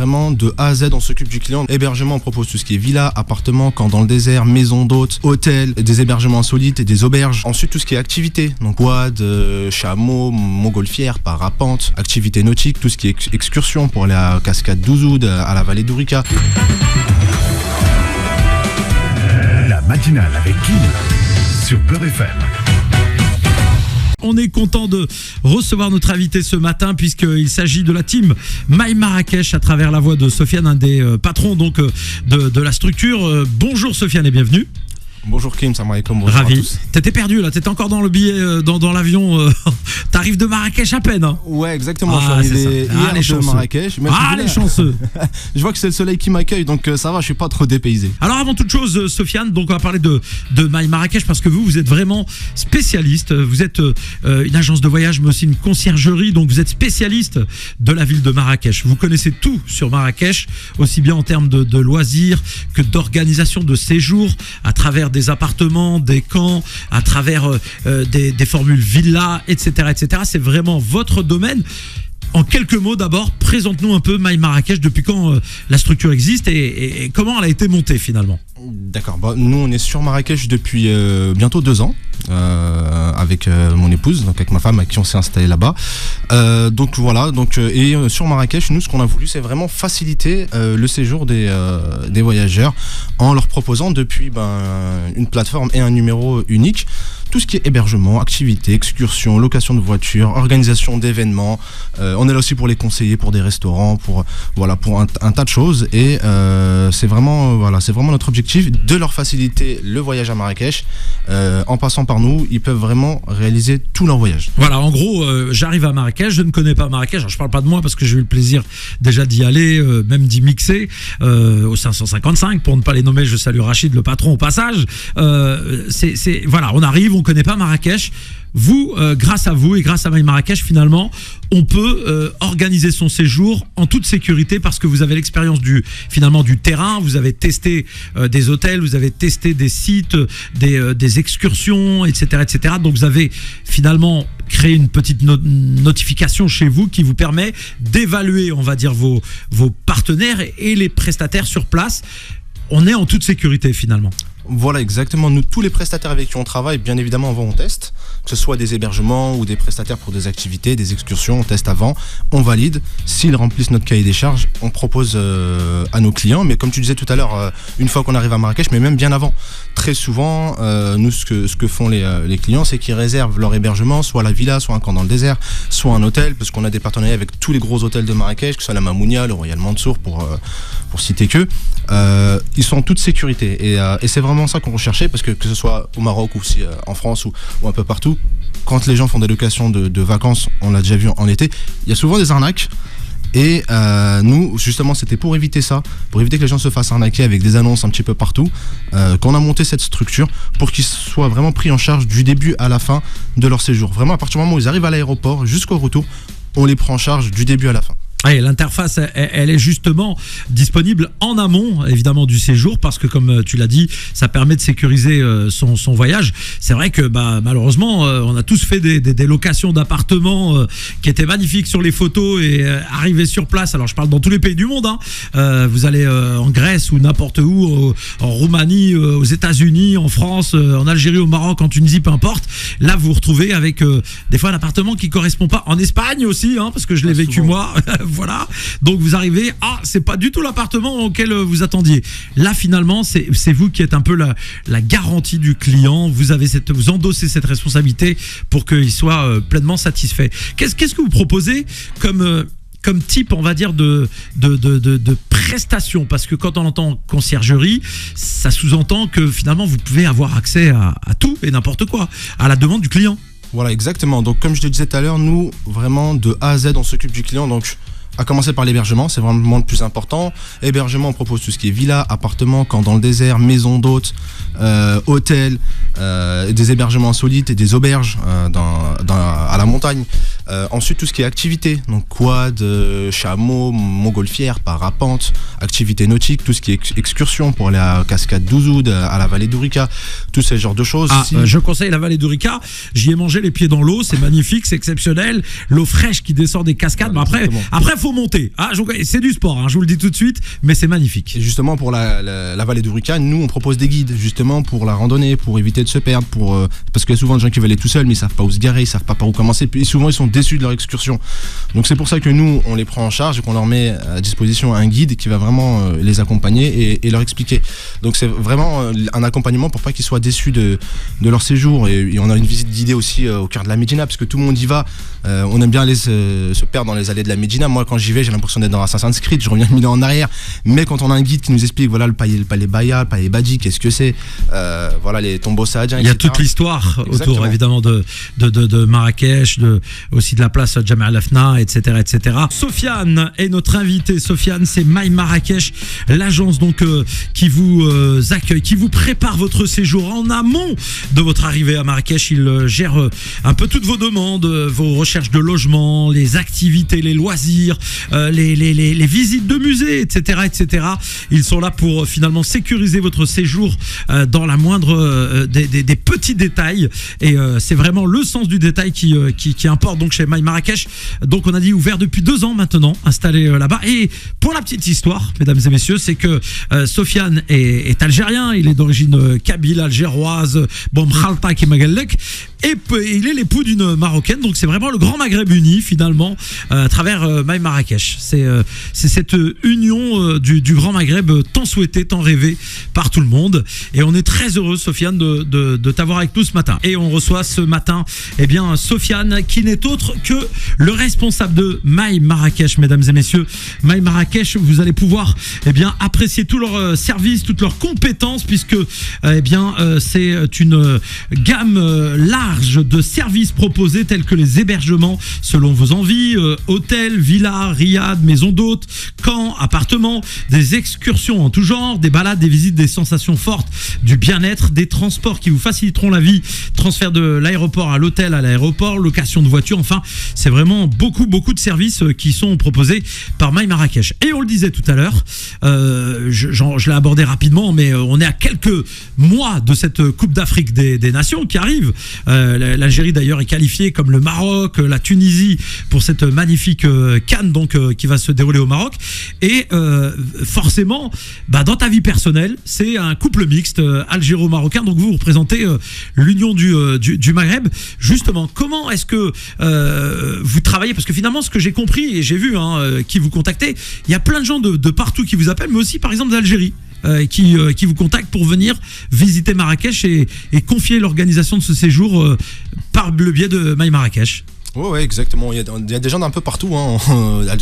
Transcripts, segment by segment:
vraiment de A à Z, on s'occupe du client. Hébergement, on propose tout ce qui est villa, appartement, camp dans le désert, maison d'hôtes, hôtel, des hébergements insolites et des auberges. Ensuite, tout ce qui est activité, donc quad, chameau, montgolfière, parapente, activité nautique, tout ce qui est excursion pour aller à Cascade d'Ouzoud, à la vallée d'Ourika. La matinale avec Kim sur Beurre FM. On est content de recevoir notre invité ce matin puisqu'il s'agit de la team My Marrakech à travers la voix de Sofiane, un des patrons donc de la structure. Bonjour Sofiane et bienvenue. Bonjour Kim, salam alaikum, bonjour Ravi. à tous. T'étais perdu là, t'étais encore dans le billet, dans l'avion. T'arrives de Marrakech à peine. Hein. Ouais, exactement. Je suis arrivé hier de Marrakech. Mais les chanceux. Je vois que c'est le soleil qui m'accueille, donc ça va, je suis pas trop dépaysé. Alors avant toute chose, Sofiane, donc on va parler de My Marrakech parce que vous êtes vraiment spécialiste. Vous êtes une agence de voyage, mais aussi une conciergerie, donc vous êtes spécialiste de la ville de Marrakech. Vous connaissez tout sur Marrakech, aussi bien en termes de loisirs que d'organisation de séjours à travers des appartements, des camps, à travers des formules villas, etc., etc. C'est vraiment votre domaine. En quelques mots, d'abord, présente-nous un peu My Marrakech, depuis quand la structure existe et comment elle a été montée finalement. D'accord, nous on est sur Marrakech depuis bientôt 2 ans avec mon épouse, donc avec ma femme avec qui on s'est installé là-bas. Donc voilà, sur Marrakech, nous ce qu'on a voulu c'est vraiment faciliter le séjour des voyageurs en leur proposant depuis une plateforme et un numéro unique. Tout ce qui est hébergement, activités, excursions, location de voitures, organisation d'événements. On est là aussi pour les conseiller, pour des restaurants, pour un tas de choses. Et c'est vraiment notre objectif de leur faciliter le voyage à Marrakech. En passant par nous, ils peuvent vraiment réaliser tout leur voyage. Voilà, en gros, j'arrive à Marrakech, je ne connais pas Marrakech. Alors, je parle pas de moi parce que j'ai eu le plaisir déjà d'y aller, même d'y mixer au 555. Pour ne pas les nommer, je salue Rachid, le patron, au passage. Voilà, on arrive, on connaît pas Marrakech. Vous, grâce à vous et grâce à My Marrakech, finalement, on peut organiser son séjour en toute sécurité parce que vous avez l'expérience du terrain, vous avez testé des hôtels, vous avez testé des sites, des excursions, etc., etc. Donc vous avez finalement créé une petite notification chez vous qui vous permet d'évaluer, on va dire, vos partenaires et les prestataires sur place. On est en toute sécurité finalement. Voilà, exactement. Nous, tous les prestataires avec qui on travaille, bien évidemment, avant on teste, que ce soit des hébergements ou des prestataires pour des activités, des excursions, on teste avant, on valide. S'ils remplissent notre cahier des charges, on propose à nos clients. Mais comme tu disais tout à l'heure, une fois qu'on arrive à Marrakech, mais même bien avant, très souvent, nous, ce que font les clients, c'est qu'ils réservent leur hébergement, soit la villa, soit un camp dans le désert, soit un hôtel, parce qu'on a des partenariats avec tous les gros hôtels de Marrakech, que ce soit la Mamounia, le Royal Mansour, pour citer que. Ils sont en toute sécurité et c'est vraiment ça qu'on recherchait parce que ce soit au Maroc ou aussi en France ou un peu partout, quand les gens font des locations de vacances, on l'a déjà vu en été, il y a souvent des arnaques et nous justement c'était pour éviter ça, pour éviter que les gens se fassent arnaquer avec des annonces un petit peu partout, qu'on a monté cette structure pour qu'ils soient vraiment pris en charge du début à la fin de leur séjour. Vraiment à partir du moment où ils arrivent à l'aéroport jusqu'au retour, on les prend en charge du début à la fin. Et l'interface, elle est justement disponible en amont, évidemment, du séjour, parce que, comme tu l'as dit, ça permet de sécuriser son voyage. C'est vrai que, malheureusement, on a tous fait des locations d'appartements qui étaient magnifiques sur les photos et arriver sur place. Alors, je parle dans tous les pays du monde. Vous allez en Grèce ou n'importe où, en Roumanie, aux États-Unis, en France, en Algérie, au Maroc, en Tunisie, peu importe. Là, vous vous retrouvez avec des fois un appartement qui correspond pas. En Espagne aussi, parce que je l'ai vécu moi. Voilà, donc vous arrivez, c'est pas du tout l'appartement auquel vous attendiez. Là finalement, c'est vous qui êtes un peu la garantie du client. Vous endossez cette responsabilité pour qu'il soit pleinement satisfait. Qu'est-ce que vous proposez comme type, on va dire, de prestation? Parce que quand on entend conciergerie, ça sous-entend que finalement vous pouvez avoir accès à tout et n'importe quoi, à la demande du client. Voilà, exactement. Donc comme je te disais tout à l'heure, nous vraiment de A à Z on s'occupe du client. Donc à commencer par l'hébergement, c'est vraiment le plus important. Hébergement, on propose tout ce qui est villa, appartement, camp dans le désert, maison d'hôtes, hôtel, des hébergements insolites et des auberges à la montagne. Ensuite, tout ce qui est activité, donc quad, chameau, montgolfière, parapente, activité nautique, tout ce qui est excursion pour aller à Cascade d'Ouzoud, à la vallée d'Ourika, tous ces genres de choses. Je conseille la vallée d'Ourika. J'y ai mangé les pieds dans l'eau, c'est magnifique, c'est exceptionnel. L'eau fraîche qui descend des cascades. Mais après, faut monter. C'est du sport, hein, je vous le dis tout de suite, mais c'est magnifique. Et justement, pour la vallée du Ruka, nous, on propose des guides, justement, pour la randonnée, pour éviter de se perdre, parce qu'il y a souvent des gens qui veulent aller tout seuls, mais ils savent pas où se garer, ils savent pas par où commencer, puis souvent, ils sont déçus de leur excursion. Donc, c'est pour ça que nous, on les prend en charge et qu'on leur met à disposition un guide qui va vraiment les accompagner et leur expliquer. Donc, c'est vraiment un accompagnement pour pas qu'ils soient déçus de leur séjour. Et on a une visite guidée aussi au cœur de la Médina, parce que tout le monde y va. On aime bien aller se perdre dans les allées de la Médina. Moi, quand j'y vais, j'ai l'impression d'être dans Assassin's Creed, je reviens 1000 ans en arrière. Mais quand on a un guide qui nous explique, voilà, le palais Baya, le palais Badi, qu'est-ce que c'est, voilà, les tombeaux saadiens, il y a toute l'histoire autour, évidemment, de Marrakech, aussi de la place Jamal Lafna, etc., etc. Sofiane est notre invité. Sofiane, c'est My Marrakech, l'agence donc qui vous accueille, qui vous prépare votre séjour en amont de votre arrivée à Marrakech. Il gère un peu toutes vos demandes, vos recherches de logement, les activités, les loisirs, les visites de musées, etc., etc. Ils sont là pour finalement sécuriser votre séjour dans la moindre des petits détails. Et c'est vraiment le sens du détail qui importe donc chez My Marrakech. Donc on a dit ouvert depuis 2 ans maintenant, installé là-bas. Et pour la petite histoire, mesdames et messieurs, c'est que Sofiane est algérien, il est d'origine kabyle, algéroise, bon, Mkhalta qui Magallek, et il est l'époux d'une Marocaine. Donc c'est vraiment le Grand Maghreb uni finalement à travers My Marrakech. C'est cette union du Grand Maghreb tant souhaitée, tant rêvée par tout le monde. Et on est très heureux, Sofiane, de t'avoir avec nous ce matin. Et on reçoit ce matin, eh bien, Sofiane, qui n'est autre que le responsable de My Marrakech, mesdames et messieurs. My Marrakech, vous allez pouvoir, eh bien, apprécier tous leurs services, toutes leurs compétences, puisque, eh bien, c'est une gamme large de services proposés tels que les hébergements selon vos envies, hôtels, villas, riad, maisons d'hôtes, camps, appartements, des excursions en tout genre, des balades, des visites, des sensations fortes, du bien-être, des transports qui vous faciliteront la vie, transfert de l'aéroport à l'hôtel, à l'aéroport, location de voiture, enfin, c'est vraiment beaucoup de services qui sont proposés par My Marrakech. Et on le disait tout à l'heure, je l'ai abordé rapidement, mais on est à quelques mois de cette Coupe d'Afrique des Nations qui arrive. L'Algérie d'ailleurs est qualifiée comme le Maroc, la Tunisie pour cette magnifique CAN donc qui va se dérouler au Maroc. Et forcément, dans ta vie personnelle, c'est un couple mixte algéro-marocain. Donc vous représentez l'union du Maghreb. Justement, comment est-ce que vous travaillez? Parce que finalement, ce que j'ai compris et j'ai vu qui vous contactez, il y a plein de gens de partout qui vous appellent, mais aussi par exemple d'Algérie. Qui vous contactent pour venir visiter Marrakech et confier l'organisation de ce séjour par le biais de My Marrakech. Ouais, exactement. Il y a des gens d'un peu partout, hein.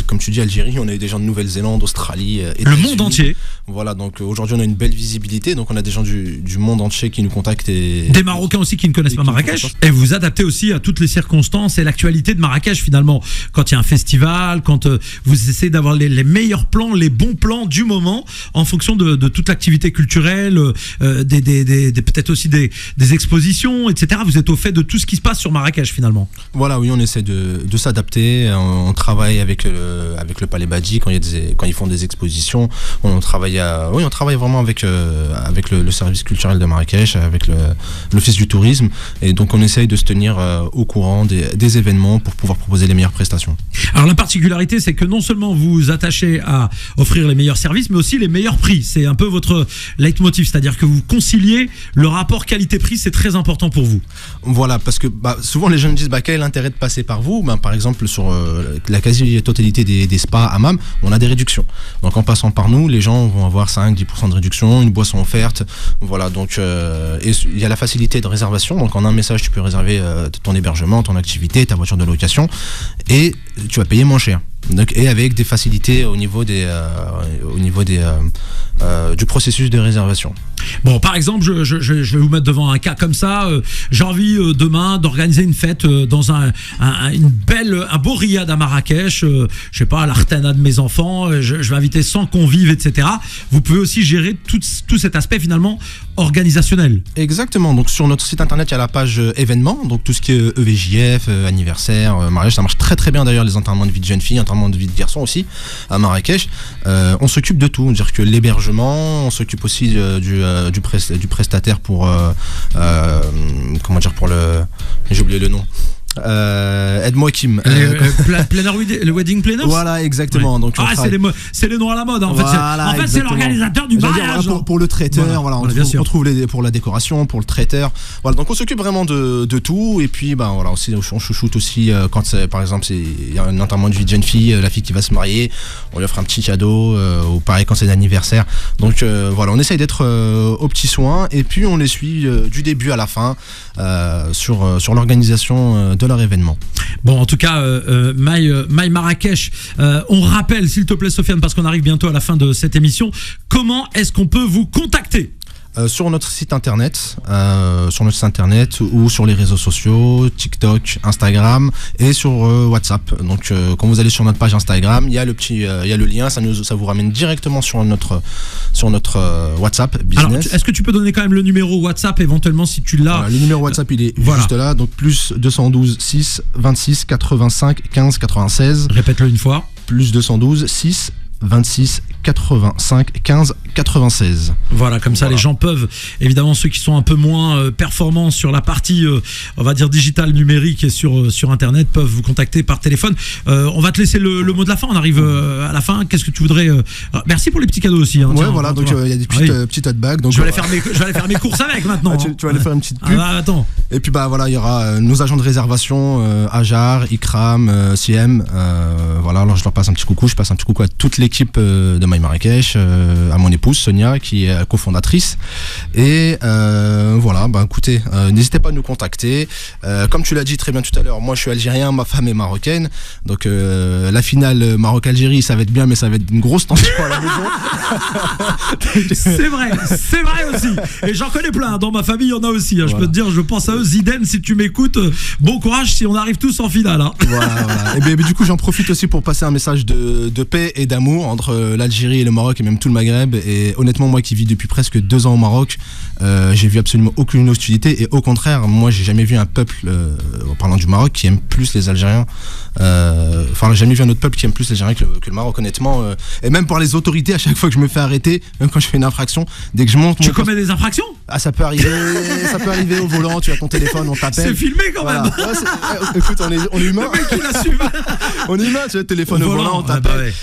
Comme tu dis, Algérie, on a eu des gens de Nouvelle-Zélande, Australie, le monde entier. Voilà, donc aujourd'hui on a une belle visibilité, donc on a des gens du monde entier qui nous contactent. Des Marocains aussi qui ne connaissent pas Marrakech. Et vous adaptez aussi à toutes les circonstances et l'actualité de Marrakech finalement. Quand il y a un festival, quand vous essayez d'avoir les meilleurs plans, les bons plans du moment en fonction de toute l'activité culturelle, peut-être aussi des expositions, etc. Vous êtes au fait de tout ce qui se passe sur Marrakech finalement. Voilà, oui, on essaie de s'adapter. On travaille avec le Palais Badi quand ils font des expositions. On travaille vraiment avec le service culturel de Marrakech, avec l'office du tourisme, et donc on essaye de se tenir au courant des événements pour pouvoir proposer les meilleures prestations. Alors la particularité, c'est que non seulement vous vous attachez à offrir les meilleurs services, mais aussi les meilleurs prix. C'est un peu votre leitmotiv, c'est-à-dire que vous conciliez le rapport qualité-prix, c'est très important pour vous. Voilà, parce que souvent les gens me disent quel est l'intérêt de passer par vous? Par exemple, sur la quasi-totalité des spas hammam, on a des réductions. Donc en passant par nous, les gens vont avoir 5-10% de réduction, une boisson offerte. Voilà, donc et il y a la facilité de réservation. Donc en un message, tu peux réserver ton hébergement, ton activité, ta voiture de location, et tu vas payer moins cher. Donc, et avec des facilités au niveau du processus de réservation. Bon, par exemple, je vais vous mettre devant un cas comme ça. J'ai envie demain d'organiser une fête dans un beau riad à Marrakech. Je sais pas, à l'Artana de mes enfants. Je vais inviter 100 convives, etc. Vous pouvez aussi gérer tout cet aspect finalement organisationnel. Exactement. Donc sur notre site internet, il y a la page événements. Donc tout ce qui est EVJF, anniversaire, mariage, ça marche très très bien d'ailleurs. Les enterrements de vie de jeunes filles, enterrements de vie de garçons aussi à Marrakech. On s'occupe de tout. C'est-à-dire que l'hébergement, on s'occupe aussi du prestataire pour j'ai oublié le nom. Aide-moi Kim. Le wedding planner. Voilà, exactement. Ouais. Donc, c'est les noms à la mode. En voilà, fait, c'est l'organisateur du mariage. Pour le traiteur, voilà, on trouve pour la décoration, pour le traiteur. Voilà, donc on s'occupe vraiment de tout. Et puis, ben voilà, aussi, on chouchoute aussi quand c'est, par exemple, il y a un enterrement de vie de jeune fille, la fille qui va se marier, on lui offre un petit cadeau. Ou pareil quand c'est l'anniversaire. Donc voilà, on essaye d'être aux petits soins et puis on les suit du début à la fin sur l'organisation de leur événement. Bon, en tout cas, My Marrakech, on rappelle, s'il te plaît, Sofiane, parce qu'on arrive bientôt à la fin de cette émission, comment est-ce qu'on peut vous contacter ? Sur notre site internet ou sur les réseaux sociaux, TikTok, Instagram et sur WhatsApp. Donc quand vous allez sur notre page Instagram, il y a le lien, ça vous ramène directement sur notre WhatsApp business. Alors, est-ce que tu peux donner quand même le numéro WhatsApp éventuellement si tu l'as? Voilà, le numéro WhatsApp il est juste là, donc plus 212 6 26 85 15 96. Répète-le une fois. Plus 212 6 26 85 15 96. Voilà, comme ça les gens peuvent, évidemment ceux qui sont un peu moins performants sur la partie on va dire digitale, numérique et sur internet peuvent vous contacter par téléphone. On va te laisser le mot de la fin, on arrive à la fin. Qu'est-ce que tu voudrais merci pour les petits cadeaux aussi, hein. Ouais, tiens, voilà, donc il y a des petites hot bags, donc je vais aller faire mes courses avec maintenant. Tu vas aller faire une petite pub. Attends. Et puis bah voilà, il y aura nos agents de réservation Ajar, Ikram, Siem, voilà, alors je leur passe un petit coucou, je passe un petit coucou à toute l'équipe de My Marrakech, à mon épouse Sonia qui est cofondatrice, et voilà, bah écoutez, n'hésitez pas à nous contacter. Comme tu l'as dit très bien tout à l'heure, moi je suis algérien, ma femme est marocaine, donc la finale Maroc-Algérie ça va être bien, mais ça va être une grosse tension à la maison. C'est vrai aussi, et j'en connais plein dans ma famille, il y en a aussi, hein. Je peux te dire, je pense à eux. Zidane, si tu m'écoutes, bon courage si on arrive tous en finale, hein. Voilà. Et bien du coup j'en profite aussi pour passer un message de paix et d'amour entre l'Algérie et le Maroc et même tout le Maghreb. Et honnêtement, moi qui vis depuis presque 2 ans au Maroc, j'ai vu absolument aucune hostilité, et au contraire, moi j'ai jamais vu un peuple, en parlant du Maroc, qui aime plus les Algériens. Enfin, j'ai jamais vu un autre peuple qui aime plus les Algériens que le Maroc, honnêtement. Et même par les autorités, à chaque fois que je me fais arrêter, même quand je fais une infraction, dès que je monte. Tu commets des infractions ? Ah, ça peut arriver au volant, tu as ton téléphone, on t'appelle. C'est filmé quand même. Ouais, écoute, on est humain. Le mec il assume. On est humain, tu as le téléphone au volant, on t'appelle.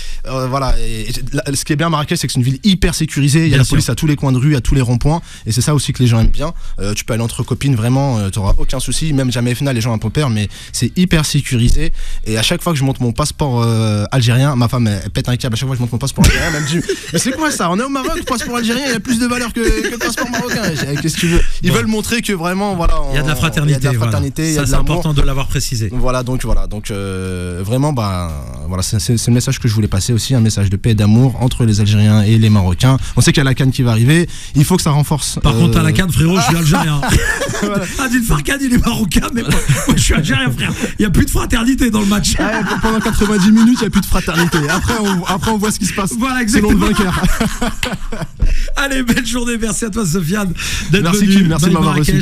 Voilà. Et ce qui est bien à Marrakech, c'est que c'est une ville hyper sécurisée. Il y a la police à tous les coins de rue, à tous les ronds-points, et c'est ça aussi que les gens aiment bien. Tu peux aller entre copines, vraiment, tu n'auras aucun souci. Même jamais FNA, les gens un peu peur, mais c'est hyper sécurisé. Et à chaque fois que je monte mon passeport algérien, ma femme elle pète un câble. À chaque fois que je monte mon passeport algérien, elle me dit mais c'est quoi ça? On est au Maroc, le passeport algérien il a plus de valeur que le passeport marocain. Qu'est-ce que tu veux? Ils veulent montrer que vraiment, voilà, il y a de la fraternité. Il y a de la fraternité, il y a de c'est important de l'avoir précisé. Voilà, donc vraiment, voilà, c'est le message que je voulais passer aussi, un message de paix et d'amour entre les Algériens et les Marocains. On sait qu'il y a la CAN qui va arriver, il faut que ça renforce. Par contre, à la CAN, frérot, je suis algérien. Voilà. Adil Farkan, il est marocain, mais moi je suis algérien, frère. Il n'y a plus de fraternité dans le match. Pendant 90 minutes, il n'y a plus de fraternité. Après, on voit ce qui se passe. Voilà, exactement. Selon le vainqueur. Allez, belle journée. Merci à toi, Sofiane, d'être venu. Merci de m'avoir reçu.